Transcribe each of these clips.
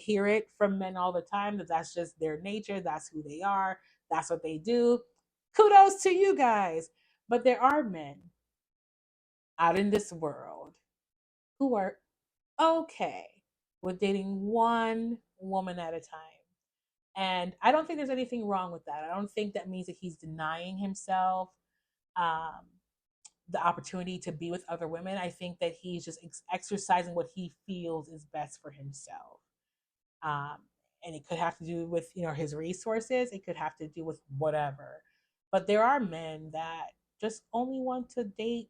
hear it from men all the time that that's just their nature, that's who they are, that's what they do. Kudos to you guys. But there are men out in this world who are okay with dating one woman at a time. And I don't think there's anything wrong with that. I don't think that means that he's denying himself um, the opportunity to be with other women. I think that he's just exercising what he feels is best for himself. Um, and it could have to do with his resources. It could have to do with whatever. But there are men that just only want to date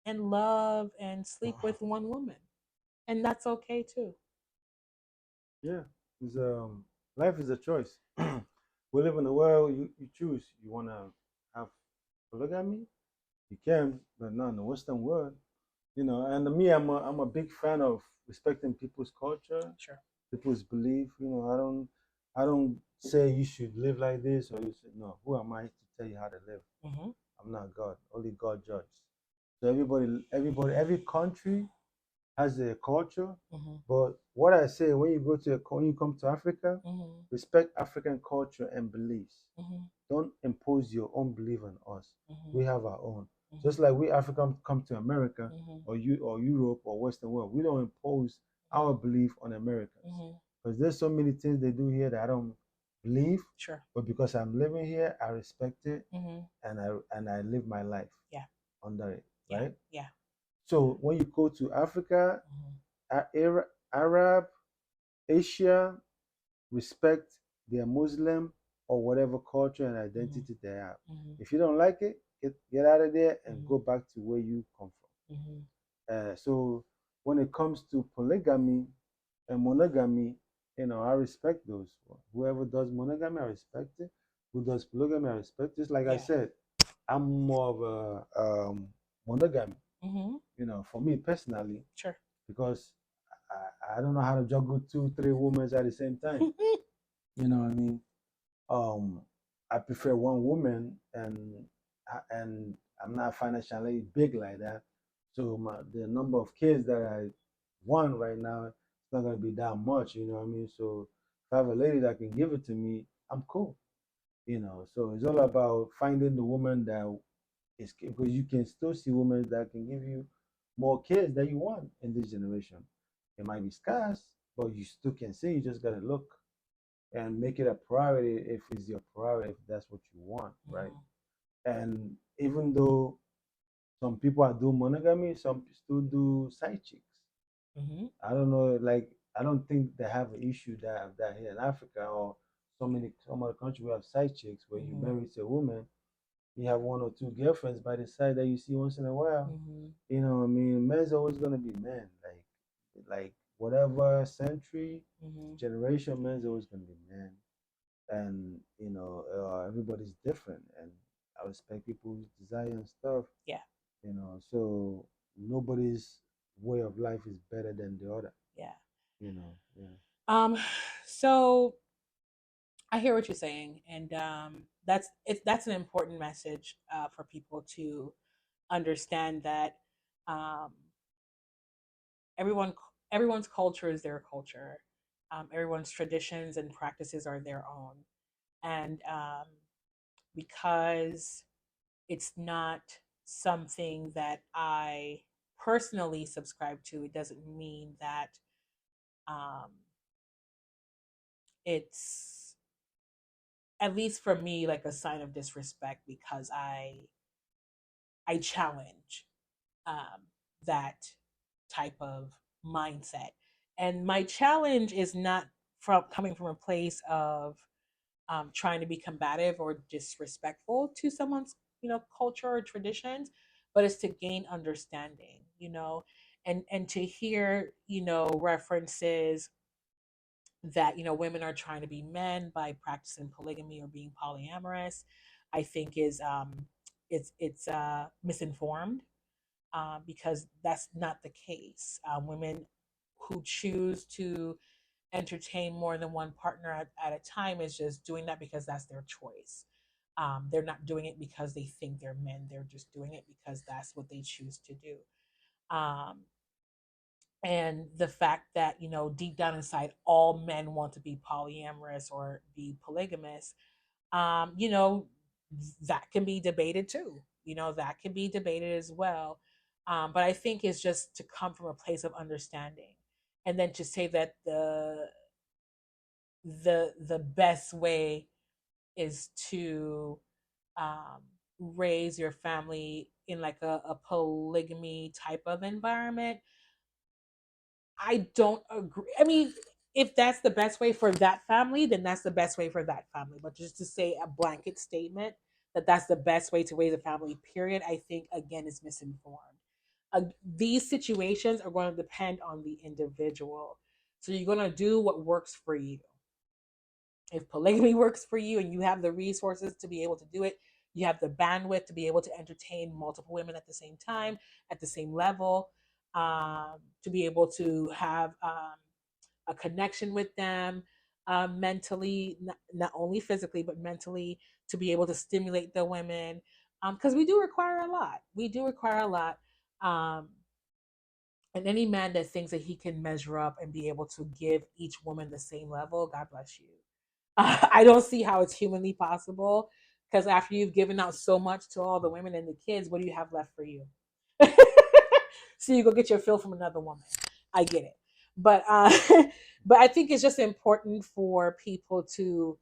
and love and sleep with one woman, and that's okay too. Yeah, it's life is a choice. We live in a world you choose. You wanna have polygamy, you can, but not in the Western world. And me, I'm a big fan of respecting people's culture, Sure. people's belief. I don't say you should live like this or you should no. Who am I to tell you how to live? Hmm. I'm not God. Only God judges. So every country has a culture. Hmm. But what I say when you come to Africa, Hmm. respect African culture and beliefs. Hmm. Don't impose your own belief on us. Hmm. We have our own. Just Hmm. like we Africans come to America Hmm. or Europe or Western world, we don't impose our belief on Americans. Hmm. Because there's so many things they do here that I don't believe, Sure. but because I'm living here, I respect it Hmm. and I live my life Yeah. under it, Yeah. right? Yeah. So when you go to Africa, Hmm. Arab, Asia, respect their Muslim or whatever culture and Hmm. identity they have. Hmm. If you don't like it, get out of there and Hmm. go back to where you come Hmm. from. So when it comes to polygamy and monogamy, I respect those. Whoever does monogamy, I respect it. Who does polygamy, I respect it. Like I Yeah. said, I'm more of a monogamy. Hmm. For me personally, Sure. because I don't know how to juggle two, three women at the same time. You know what I mean? Um, I prefer one woman, and I'm not financially big like that. So the number of kids that I want right now, it's not gonna be that much. You know what I mean? So if I have a lady that can give it to me, I'm cool. So it's all about finding the woman that is because you can still see women that can give you more kids that you want in this generation. It might be scarce, but you still can see. You just gotta look and make it a priority if it's your priority, if that's what you want, right? Hmm. And even though some people are doing monogamy, some still do side chicks. Hmm. I don't know, like I don't think they have an issue that have that here in Africa or some other country we have side chicks where you Hmm. marry to a woman, you have one or two girlfriends by the side that you see once in a while. Hmm. You know what I mean? Men's always gonna be men. Like whatever century, Hmm. generation, men's always gonna be men. And everybody's different, and I respect people's desire and stuff. Yeah. So nobody's way of life is better than the other. Yeah. Yeah. Um. So I hear what you're saying, and that's an important message for people to understand that um, everyone everyone's culture is their culture. Everyone's traditions and practices are their own, and because it's not something that I personally subscribe to, it doesn't mean that um, it's at least for me like a sign of disrespect because I challenge um, that type of mindset. And my challenge is not from coming from a place of trying to be combative or disrespectful to someone's culture or traditions, but it's to gain understanding, and to hear references that women are trying to be men by practicing polygamy or being polyamorous. I think is it's misinformed because that's not the case. Women who choose to entertain more than one partner at a time is just doing that because that's their choice. They're not doing it because they think they're men. They're just doing it because that's what they choose to do. Um, and the fact that, deep down inside, all men want to be polyamorous or be polygamous, um, you know, that can be debated too. That can be debated as well. But I think it's just to come from a place of understanding, and then to say that the best way is to um, raise your family in like a polygamy type of environment. I don't agree. I mean, if that's the best way for that family, then that's the best way for that family. But just to say a blanket statement that that's the best way to raise a family, period, I think again is misinformed. These situations are going to depend on the individual. So you're going to do what works for you. If polygamy works for you and you have the resources to be able to do it, you have the bandwidth to be able to entertain multiple women at the same time, at the same level, to be able to have a connection with them mentally, not only physically, but mentally, to be able to stimulate the women. Because we do require a lot. We do require a lot. Um, and any man that thinks that he can measure up and be able to give each woman the same level, God bless you. I don't see how it's humanly possible, because after you've given out so much to all the women and the kids, what do you have left for you? So you go get your fill from another woman. I get it, but but I think it's just important for people to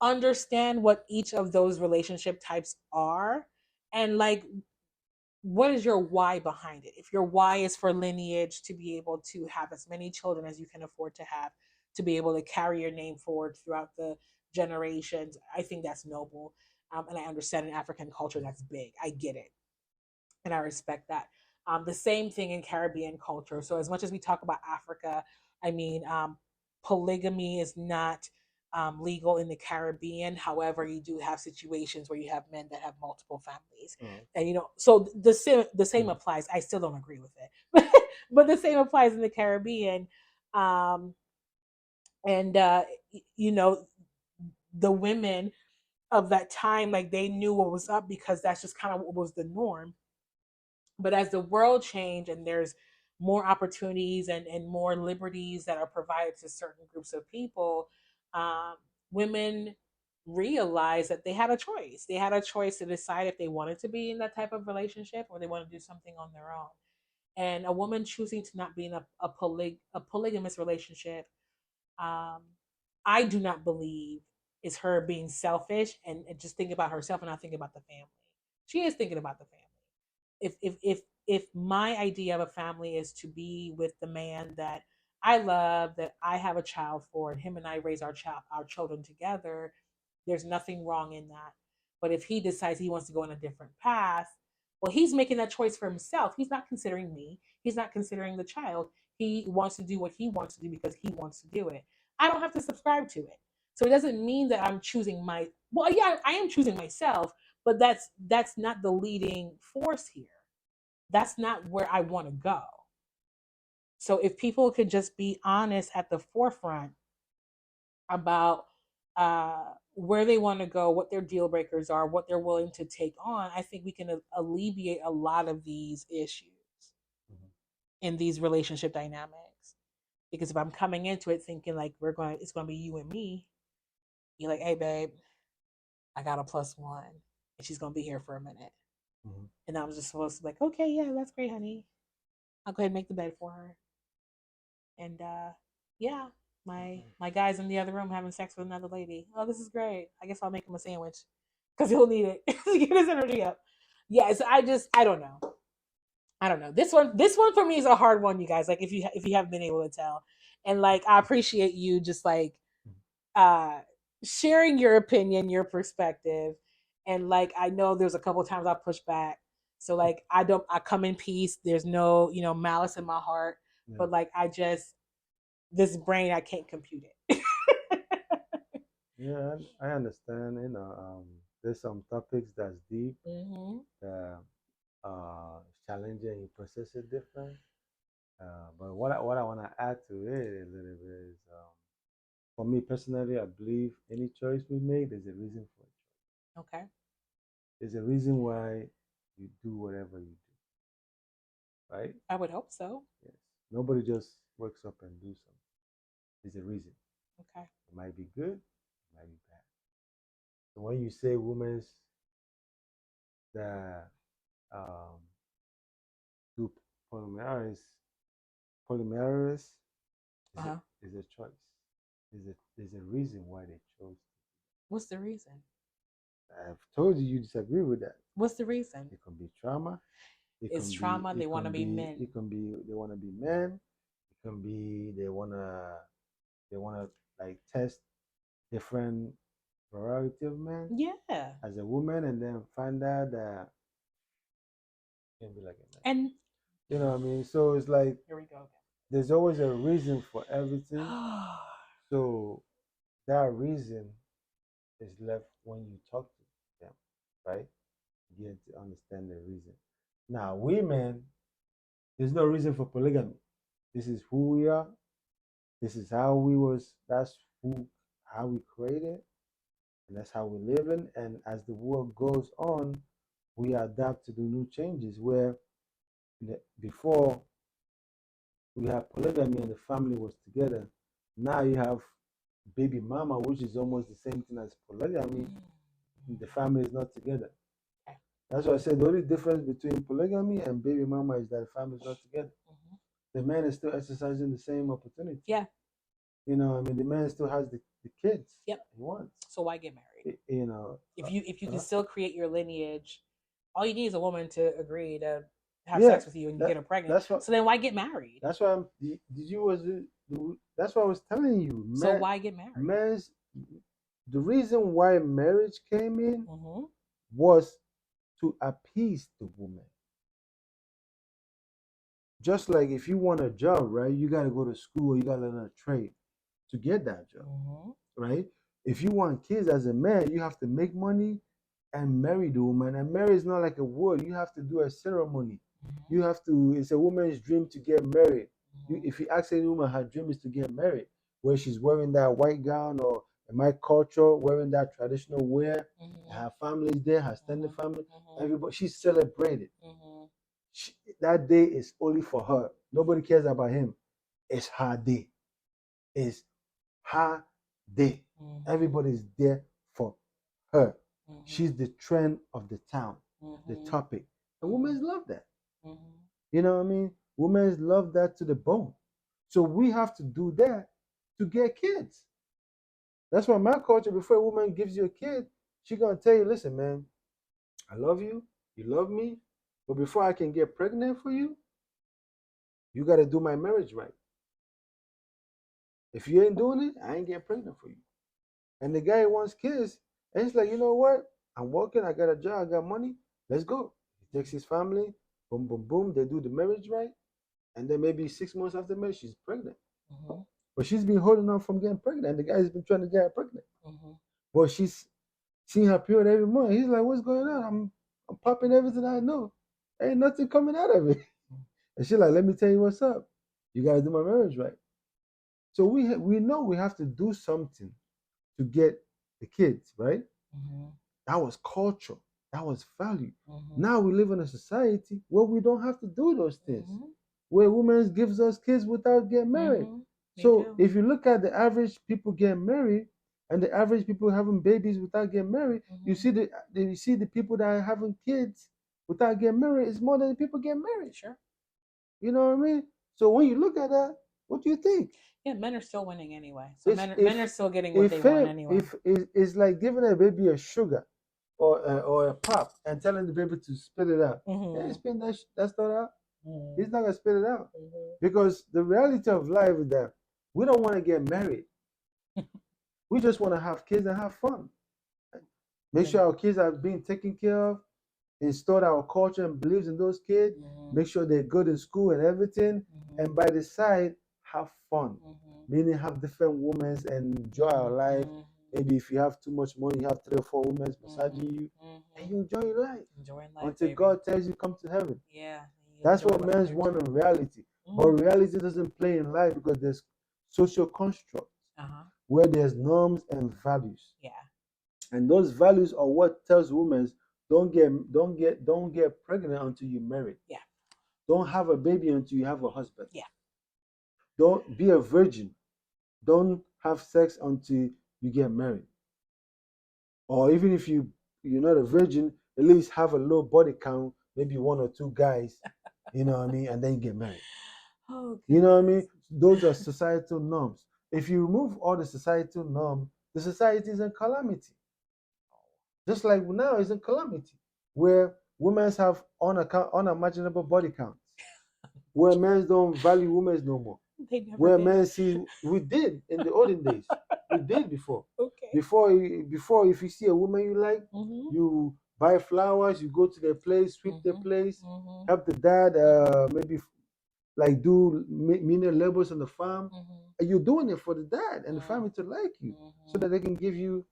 understand what each of those relationship types are, and like what is your why behind it. If your why is for lineage, to be able to have as many children as you can afford to have, to be able to carry your name forward throughout the generations, I think that's noble. And I understand in African culture that's big. I get it, and I respect that. The same thing in Caribbean culture. So as much as we talk about Africa, I mean, polygamy is not legal in the Caribbean. However, you do have situations where you have men that have multiple families, Oh, and so the same mm, applies. I still don't agree with it, but the same applies in the Caribbean. Um, and you know, the women of that time, like they knew what was up because that's just kind of what was the norm. But as the world changed and there's more opportunities and more liberties that are provided to certain groups of people, um, women realized that they had a choice. They had a choice to decide if they wanted to be in that type of relationship or they want to do something on their own. And a woman choosing to not be in a polygamous relationship, um, I do not believe is her being selfish and just thinking about herself and not thinking about the family. She is thinking about the family. If my idea of a family is to be with the man that I love, that I have a child for, and him and I raise our children together, there's nothing wrong in that. But if he decides he wants to go in a different path, well, he's making that choice for himself. He's not considering me. He's not considering the child. He wants to do what he wants to do because he wants to do it. I don't have to subscribe to it. So it doesn't mean that I'm choosing well, yeah, I am choosing myself, but that's not the leading force here. That's not where I want to go. So if people could just be honest at the forefront about where they want to go, what their deal breakers are, what they're willing to take on, I think we can alleviate a lot of these issues mhm. in these relationship dynamics. Because if I'm coming into it thinking like it's going to be you and me, you're like, hey, babe, I got a plus one, and she's going to be here for a minute. Mhm. And I was just supposed to be like, okay, yeah, that's great, honey. I'll go ahead and make the bed for her. And yeah, my guy's in the other room having sex with another lady. Oh, this is great. I guess I'll make him a sandwich because he'll need it to get his energy up. Yeah, so I don't know. I don't know. This one for me is a hard one, you guys. Like if you haven't been able to tell, and like I appreciate you just like uh sharing your opinion, your perspective, and like I know there's a couple times I pushed back. So like I come in peace. There's no malice in my heart, Yeah, but like I just this brain I can't compute it. yeah, I understand. There's some topics that's deep, hmm that challenging. You process it different. But what I want to add to it a little bit is, for me personally, I believe any choice we make, there's a reason for it. Okay, There's a reason why you do whatever you do, right? I would hope so. Yes. Nobody just wakes up and do something. There's a reason. Okay. It might be good, it might be bad. So when you say women's that um, do polymerase, polymerase is, Uh-huh. is a choice. There's a reason why they chose. What's the reason? I've told you disagree with that. What's the reason? It can be trauma. It's trauma. They want to be men. It can be they want to be men. It can be they wanna like test different variety of men Yeah. as a woman, and then find out that you can be like a man. And You know what I mean? So it's like here we go there's always a reason for everything. again. So that reason is left when you talk to them, right? You get to understand the reason. Now, women, there's no reason for polygamy. This is who we are. This is how we was. That's who how we created, and that's how we live in. And as the world goes on, we adapt to the new changes. Where before we had polygamy and the family was together, now you have baby mama, which is almost the same thing as polygamy. The family is not together. That's why I said the only difference between polygamy and baby mama is that the family is not together. The man is still exercising the same opportunity. Yeah. You know, I mean, the man still has the kids. Yep. He wants. So why get married? You know, if you can still create your lineage, all you need is a woman to agree to have Yeah, sex with you and you get her pregnant. that's what. So then why get married? That's why that's what I was telling you. So why get married? The reason why marriage came in was to appease the woman. Just like if you want a job, right? You got to go to school, you got to learn a trade to get that job, right? If you want kids as a man, you have to make money and marry the woman. And marriage is not like a word. You have to do a ceremony. You have to. It's a woman's dream to get married. If you ask any woman, her dream is to get married, where she's wearing that white gown, or in my culture, wearing that traditional wear. Her family's there, her extended family, everybody. She's celebrated. That day is only for her. Nobody cares about him. It's her day. It's her day. Everybody's there for her. She's the trend of the town, the topic. And women love that. You know what I mean? Women love that to the bone. So we have to do that to get kids. That's why my culture, before a woman gives you a kid, she's going to tell you, listen, man, I love you. You love me. But before I can get pregnant for you, you got to do my marriage right. If you ain't doing it, I ain't getting pregnant for you. And the guy wants kids. And he's like, you know what? I'm working. I got a job. I got money. Let's go. He takes his family. Boom, boom, boom. They do the marriage right. And then maybe 6 months after marriage, she's pregnant. But she's been holding on from getting pregnant. And the guy's been trying to get her pregnant. But she's seeing her period every month. He's like, what's going on? I'm popping everything I know. Ain't nothing coming out of it. And she's like, let me tell you what's up. You got to do my marriage right. So we know we have to do something to get the kids, right? That was culture. That was value. Now we live in a society where we don't have to do those things. Where women gives us kids without getting married. So if you look at the average people getting married and the average people having babies without getting married, you see the people that are having kids without getting married is more than the people getting married. Sure. You know what I mean? So when you look at that, what do you think? Yeah, men are still winning anyway. So men are still getting what they want anyway. If it's like giving a baby a sugar or a pop and telling the baby to spit it out. Yeah, spit that stuff out. He's not gonna spit it out. Because the reality of life is that we don't want to get married. We just want to have kids and have fun. Make sure our kids are being taken care of, install our culture and beliefs in those kids, make sure they're good in school and everything, and by the side, have fun. Meaning have different women and enjoy our life. Maybe if you have too much money, you have 3 or 4 women massaging you, and you enjoy your life. Until baby. God tells you come to heaven. Yeah. That's what men want in reality. But reality doesn't play in life because there's social constructs where there's norms and values. Yeah. And those values are what tells women don't get pregnant until you're married. Yeah. Don't have a baby until you have a husband. Yeah. don't be a virgin. Don't have sex until you get married. Or even if you're not a virgin, at least have a low body count, maybe one or two guys, you know what I mean, and then you get married. Oh, You know what I mean? goodness. Those are societal norms. If you remove all the societal norm, the society is in calamity. Just like now is in calamity, where women have unimaginable body counts, where men don't value women no more, They never where did. men see we did in the olden days, we did before. Okay. Before, if you see a woman you like, Mm-hmm. you buy flowers, you go to their place, sweep their place, Mm-hmm. help the dad, maybe like do menial labors on the farm, Mm-hmm. and you're doing it for the dad and the family to like you, so that they can give you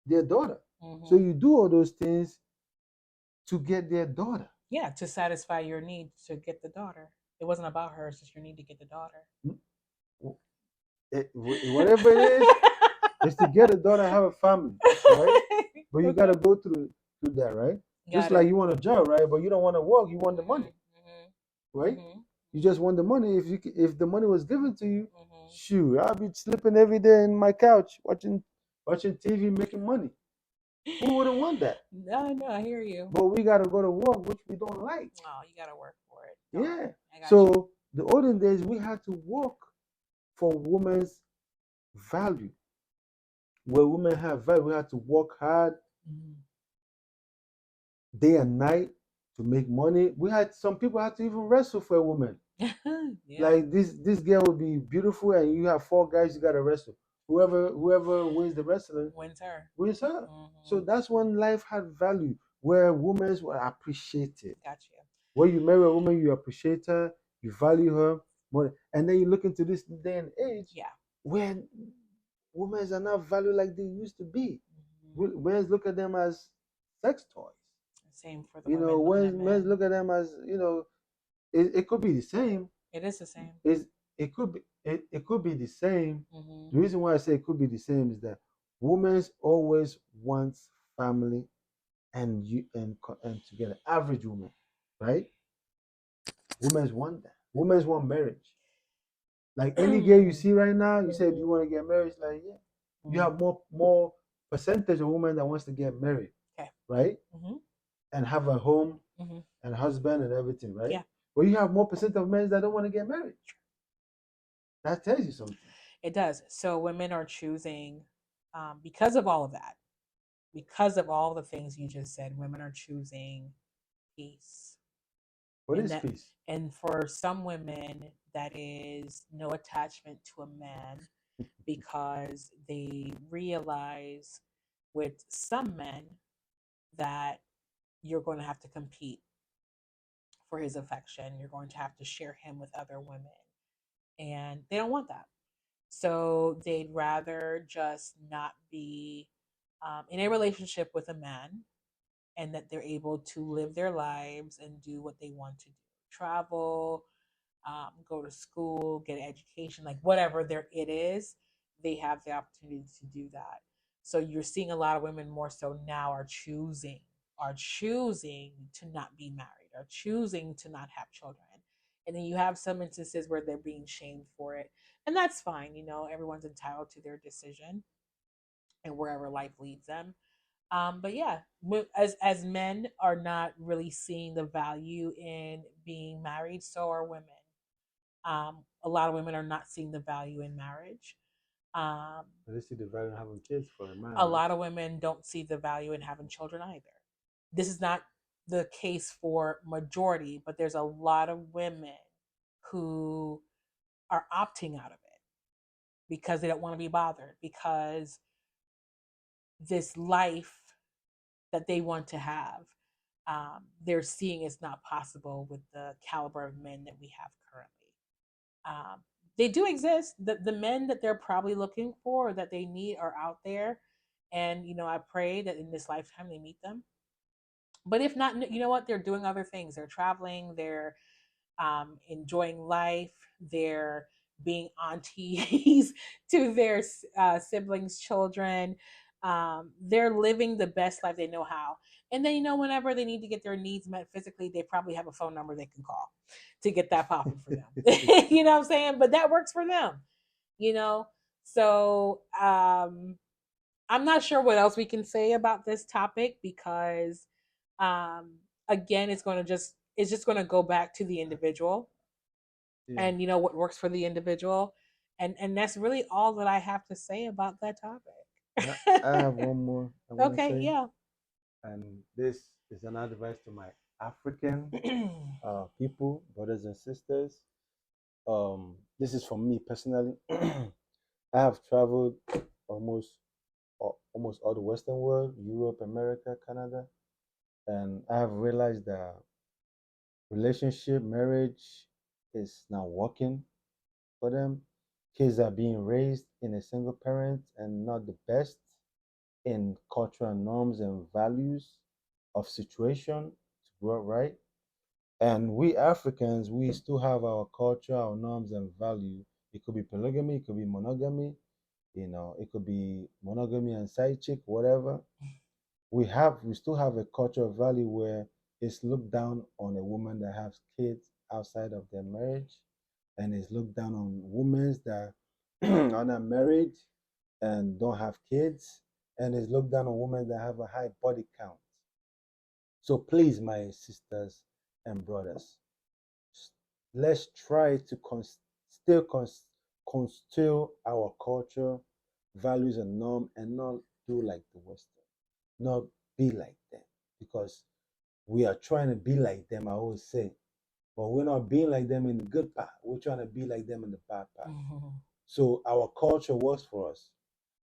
their daughter. So Mm-hmm. you do all those things to get their daughter. Yeah, to satisfy your need to get the daughter. It wasn't about her, it's just your need to get the daughter. Whatever it is to get a daughter and have a family, right? But you got to Okay. go through that, right? Just Got like it. you want a job, right? But you don't want to work, you want the money, right? Mm-hmm. You just want the money. If the money was given to you, Mm-hmm. shoot, I'll be sleeping every day in my couch watching TV, making money. Who wouldn't want that? No, no, I hear you. But we got to go to work, which we don't like. Oh, you gotta work for it. Yeah. I got you. So the olden days, we had to work for women's value. Where women have value, we had to work hard Mm-hmm. day and night to make money. We had some people had to even wrestle for a woman. Yeah. Like this girl would be beautiful, and you have four guys you gotta wrestle. Whoever wins the wrestling Wins her. wins her. So Mm-hmm. that's when life had value, where women were appreciated. Got you. When you marry a woman, you appreciate her, you value her more. And then you look into this day and age Yeah. where women are not valued like they used to be. Mm-hmm. Men look at them as sex toys. Same for the You know, women looking at when men men. look at them as, it could be the same. It is the same. It could be the same. Mm-hmm. The reason why I say it could be the same is that women always wants family and together. Average woman, right? Women want that. Women want marriage. Like any girl you see right now, you say, "Do you want to get married?" It's like, yeah. You have more percentage of women that wants to get married, Okay. right? Mm-hmm. And have a home Mm-hmm. and husband and everything, right? Yeah. But you have more percent of men that don't want to get married. That tells you something. It does. So women are choosing, because of all of that, because of all the things you just said, women are choosing peace. What And is that, peace? and for some women, that is no attachment to a man, because they realize with some men that you're going to have to compete for his affection. You're going to have to share him with other women. And they don't want that. So they'd rather just not be in a relationship with a man, and that they're able to live their lives and do what they want to do, travel, go to school, get an education, like whatever it is, they have the opportunity to do that. So you're seeing a lot of women more so now are choosing to not be married, are choosing to not have children. And then you have some instances where they're being shamed for it. And that's fine, everyone's entitled to their decision and wherever life leads them. But yeah, as men are not really seeing the value in being married, so are women. A lot of women are not seeing the value in marriage. They see the value in having kids for a man, A right? lot of women don't see the value in having children either. This is not the case for majority, but there's a lot of women who are opting out of it because they don't want to be bothered, because this life that they want to have, they're seeing it's not possible with the caliber of men that we have currently. They do exist. The men that they're probably looking for, or that they need, are out there. And, I pray that in this lifetime they meet them. But if not, you know what? They're doing other things. They're traveling, they're enjoying life, they're being aunties to their siblings' children. They're living the best life they know how. And then, whenever they need to get their needs met physically, they probably have a phone number they can call to get that popping for them. You know what I'm saying? But that works for them, you know? So I'm not sure what else we can say about this topic because um again it's just going to go back to the individual Yeah. and what works for the individual, and that's really all that I have to say about that I topic. have one more I want to Okay, say, yeah. and this is an advice to my African people, brothers and sisters. This is for me personally. I have traveled almost almost all the Western world, Europe, America, Canada, and I have realized that relationship, marriage is not working for them. Kids are being raised in a single parent and not the best in cultural norms and values of situation to grow up right. And we Africans, we still have our culture, our norms and value. It could be polygamy, it could be monogamy, it could be monogamy and side chick, whatever. We still have a cultural value where it's looked down on a woman that has kids outside of their marriage, and it's looked down on women that are not married and don't have kids, and it's looked down on women that have a high body count. So please, my sisters and brothers, let's try to still constill our culture, values, and norm, and not do like the Western, not be like them, because we are trying to be like them. I always say, but we're not being like them in the good part. We're trying to be like them in the bad part. Mhm. So our culture works for us,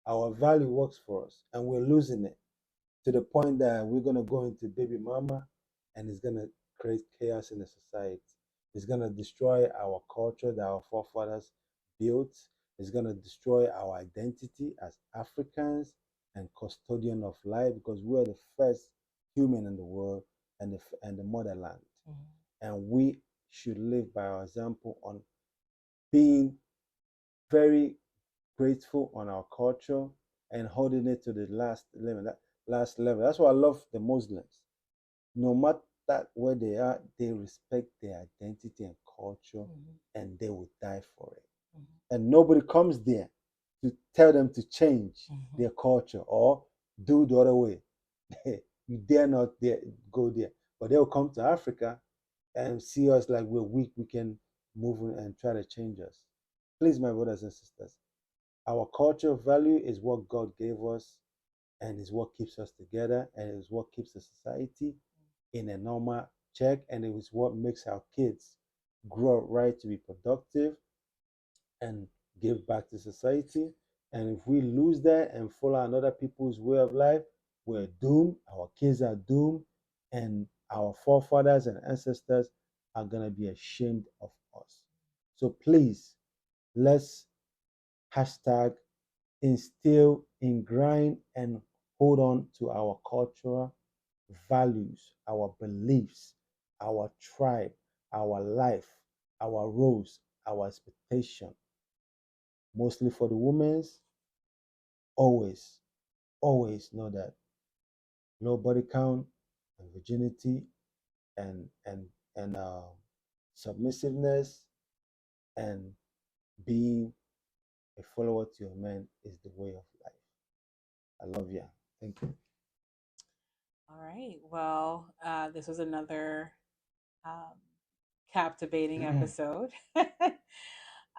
our value works for us, and we're losing it to the point that we're gonna go into baby mama, and it's gonna create chaos in the society. It's gonna destroy our culture that our forefathers built. It's gonna destroy our identity as Africans and custodian of life, because we're the first human in the world and the motherland, Mhm. and we should live by our example on being very grateful on our culture and holding it to the last level. Last level. That's why I love the Muslims. No matter where they are, they respect their identity and culture, Mhm. and they will die for it. Mhm. And nobody comes there to tell them to change Mhm. their culture or do the other way. You dare not go there. But they'll come to Africa and see us like we're weak. We can move and try to change us. Please, my brothers and sisters, our culture value is what God gave us, and is what keeps us together, and is what keeps the society in a normal check, and it is what makes our kids grow up right to be productive and give back to society. And if we lose that and follow another people's way of life, we're doomed. Our kids are doomed, and our forefathers and ancestors are gonna be ashamed of us. So please, let's hashtag instill, ingrain, and hold on to our cultural values, our beliefs, our tribe, our life, our roles, our expectation. Mostly for the women's, always, always know that low body count and virginity and submissiveness and being a follower to your man is the way of life. I love you. Thank you. All right. Well, this was another um, captivating episode.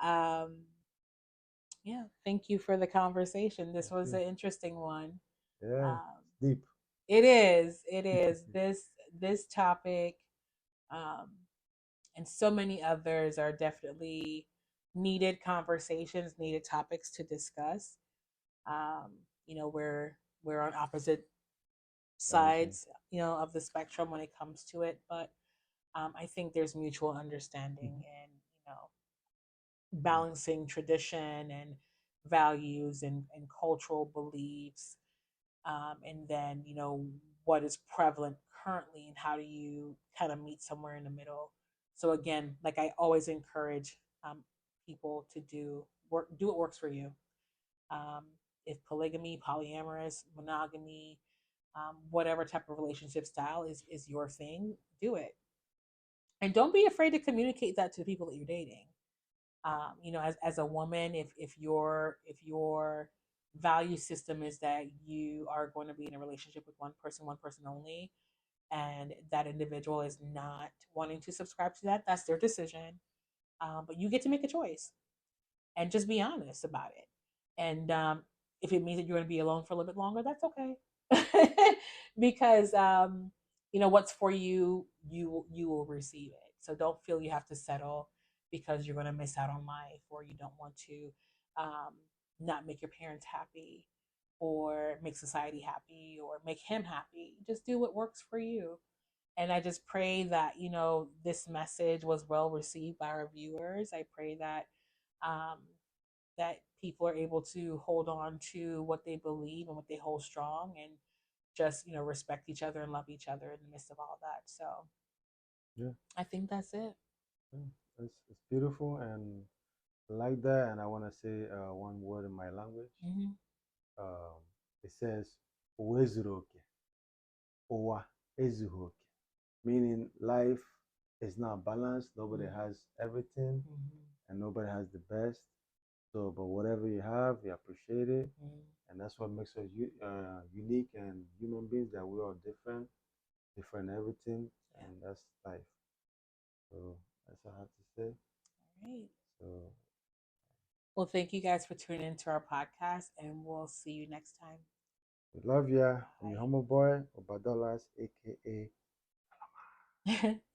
um, yeah, thank you for the conversation. This Thank was you. an interesting one. Yeah, Um, deep. it is. It is. This topic um, and so many others are definitely needed conversations, needed topics to discuss. Um, we're on opposite Everything. sides, of the spectrum when it comes to it, but I think there's mutual understanding Mhm. and balancing tradition and values and cultural beliefs, and then what is prevalent currently and how do you kind of meet somewhere in the middle. So again, like I always encourage people to do what works for you. um, if polygamy, polyamorous, monogamy, Whatever type of relationship style is your thing, do it. And don't be afraid to communicate that to the people that you're dating. As a woman, if your value system is that you are going to be in a relationship with one person only, and that individual is not wanting to subscribe to that, that's their decision. But you get to make a choice and just be honest about it. And if it means that you're going to be alone for a little bit longer, that's okay. Because what's for you, you will receive it. So don't feel you have to settle because you're going to miss out on life, or you don't want to um, not make your parents happy, or make society happy, or make him happy. Just do what works for you. And I just pray that this message was well received by our viewers. I pray um, that people are able to hold on to what they believe and what they hold strong, and just respect each other and love each other in the midst of all that. So Yeah, I think that's it. yeah. It's beautiful, and I like that. And I want to say one word in my language. Hmm. Um, it says "uwezuroke," "owa ezuhoke," meaning life is not balanced. Nobody Hmm. has everything, Hmm. and nobody has the best. So, but whatever you have, you appreciate it, Hmm. and that's what makes us unique and human beings. That we are different, different everything, Yeah. and that's life. So that's all I have to say. All right. So Well, thank you guys for tuning into our podcast, and we'll see you next time. we love ya. I'm your Bye. humble boy, Obadolas, aka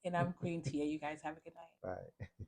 And I'm Queen Teah. You guys have a good night. Bye.